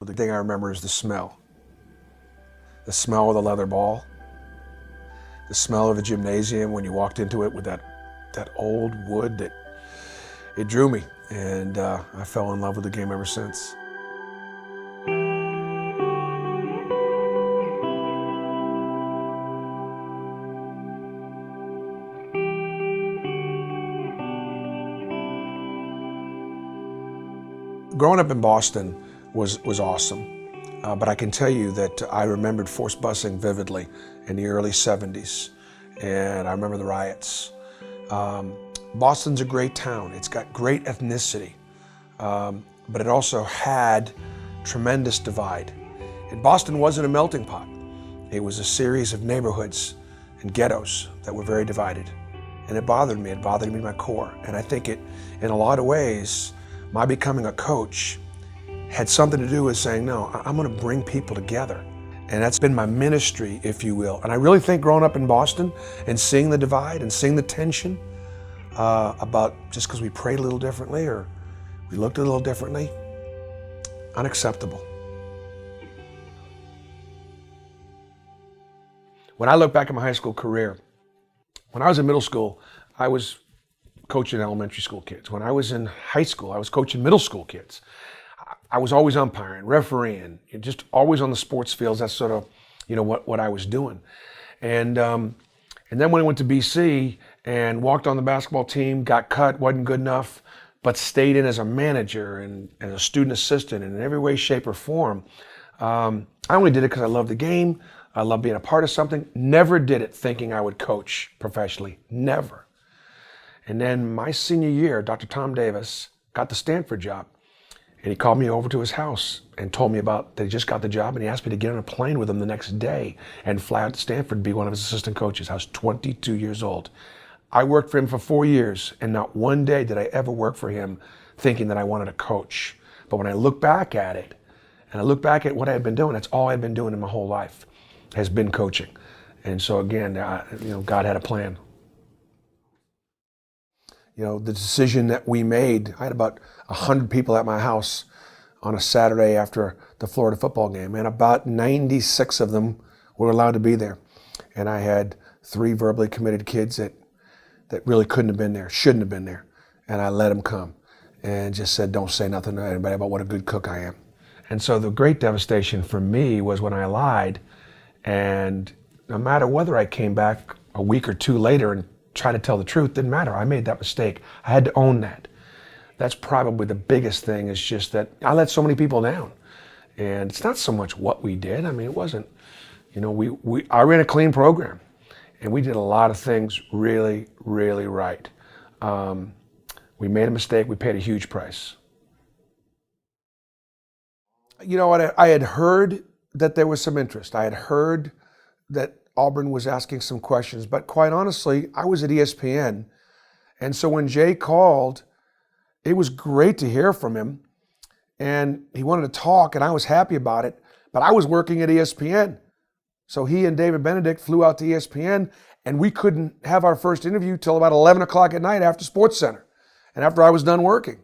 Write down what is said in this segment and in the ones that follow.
The thing I remember is the smell. The smell of the leather ball. The smell of a gymnasium when you walked into it with that old wood that it drew me. And I fell in love with the game ever since. Growing up in Boston was awesome, but I can tell you that I remembered forced busing vividly in the early 70s, and I remember the riots. Boston's a great town. It's got great ethnicity, but it also had tremendous divide. And Boston wasn't a melting pot. It was a series of neighborhoods and ghettos that were very divided, and it bothered me. It bothered me to my core, and I think it, in a lot of ways, my becoming a coach had something to do with saying, no, I'm going to bring people together. And that's been my ministry, if you will. And I really think growing up in Boston and seeing the divide and seeing the tension about just because we prayed a little differently or we looked a little differently, unacceptable. When I look back at my high school career, when I was in middle school, I was coaching elementary school kids. When I was in high school, I was coaching middle school kids. I was always umpiring, refereeing, just always on the sports fields. That's sort of, what I was doing. And then when I went to BC and walked on the basketball team, got cut, wasn't good enough, but stayed in as a manager and as a student assistant and in every way, shape, or form. I only did it because I loved the game. I loved being a part of something. Never did it thinking I would coach professionally. Never. And then my senior year, Dr. Tom Davis got the Stanford job. And he called me over to his house and told me about that he just got the job, and he asked me to get on a plane with him the next day and fly out to Stanford to be one of his assistant coaches. I was 22 years old. I worked for him for 4 years, and not one day did I ever work for him thinking that I wanted to coach. But when I look back at it, and I look back at what I had been doing, that's all I've been doing in my whole life, has been coaching. And so again, God had a plan. The decision that we made, I had about 100 people at my house on a Saturday after the Florida football game, and about 96 of them were allowed to be there. And I had 3 verbally committed kids that really couldn't have been there, shouldn't have been there. And I let them come and just said, don't say nothing to anybody about what a good cook I am. And so the great devastation for me was when I lied, and no matter whether I came back a week or 2 later and try to tell the truth, didn't matter. I made that mistake. I had to own that. That's probably the biggest thing, is just that I let so many people down. And it's not so much what we did. I mean, it wasn't, I ran a clean program, and we did a lot of things really, really right. We made a mistake. We paid a huge price. I had heard that there was some interest. I had heard that Auburn was asking some questions, but quite honestly, I was at ESPN. And so when Jay called, it was great to hear from him, and he wanted to talk, and I was happy about it, but I was working at ESPN. So he and David Benedict flew out to ESPN, and we couldn't have our first interview till about 11 o'clock at night after SportsCenter and after I was done working.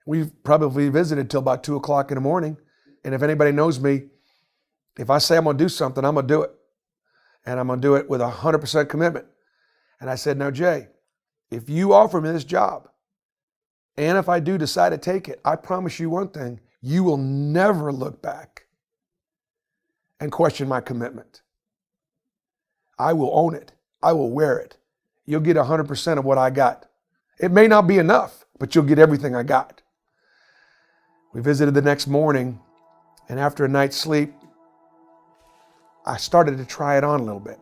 We probably visited till about 2 o'clock in the morning. And if anybody knows me, if I say I'm going to do something, I'm going to do it. And I'm going to do it with 100% commitment. And I said, now, Jay, if you offer me this job, and if I do decide to take it, I promise you one thing, you will never look back and question my commitment. I will own it. I will wear it. You'll get 100% of what I got. It may not be enough, but you'll get everything I got. We visited the next morning, and after a night's sleep, I started to try it on a little bit.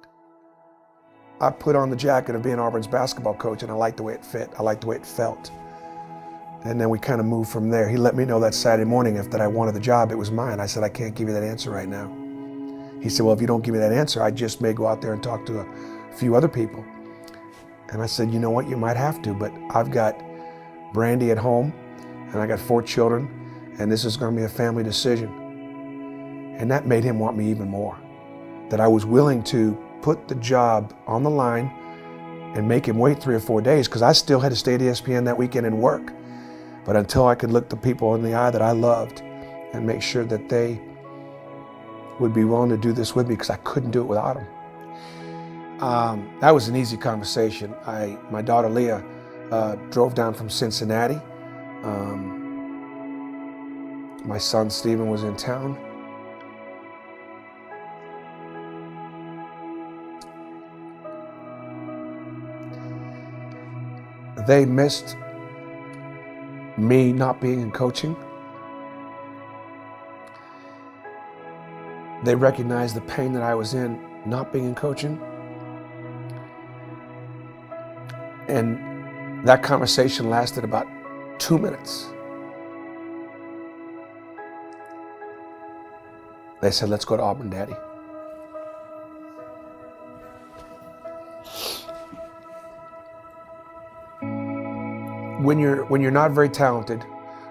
I put on the jacket of being Auburn's basketball coach, and I liked the way it fit. I liked the way it felt. And then we kind of moved from there. He let me know that Saturday morning if that I wanted the job, it was mine. I said, I can't give you that answer right now. He said, well, if you don't give me that answer, I just may go out there and talk to a few other people. And I said, you know what, you might have to, but I've got Brandy at home, and I got 4 children, and this is going to be a family decision. And that made him want me even more. That I was willing to put the job on the line and make him wait 3 or 4 days, because I still had to stay at ESPN that weekend and work. But until I could look the people in the eye that I loved and make sure that they would be willing to do this with me, because I couldn't do it without them. That was an easy conversation. My daughter Leah drove down from Cincinnati. My son Stephen was in town. They missed me not being in coaching. They recognized the pain that I was in not being in coaching. And that conversation lasted about 2 minutes. They said, let's go to Auburn, Daddy. When you're not very talented,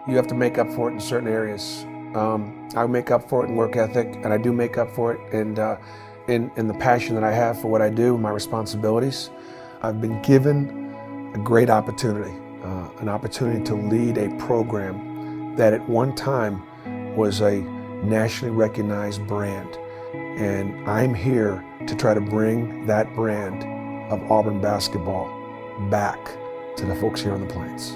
you have to make up for it in certain areas. I make up for it in work ethic, and I do make up for it in the passion that I have for what I do, my responsibilities. I've been given a great opportunity, an opportunity to lead a program that at one time was a nationally recognized brand. And I'm here to try to bring that brand of Auburn basketball back to the folks here on the Plains.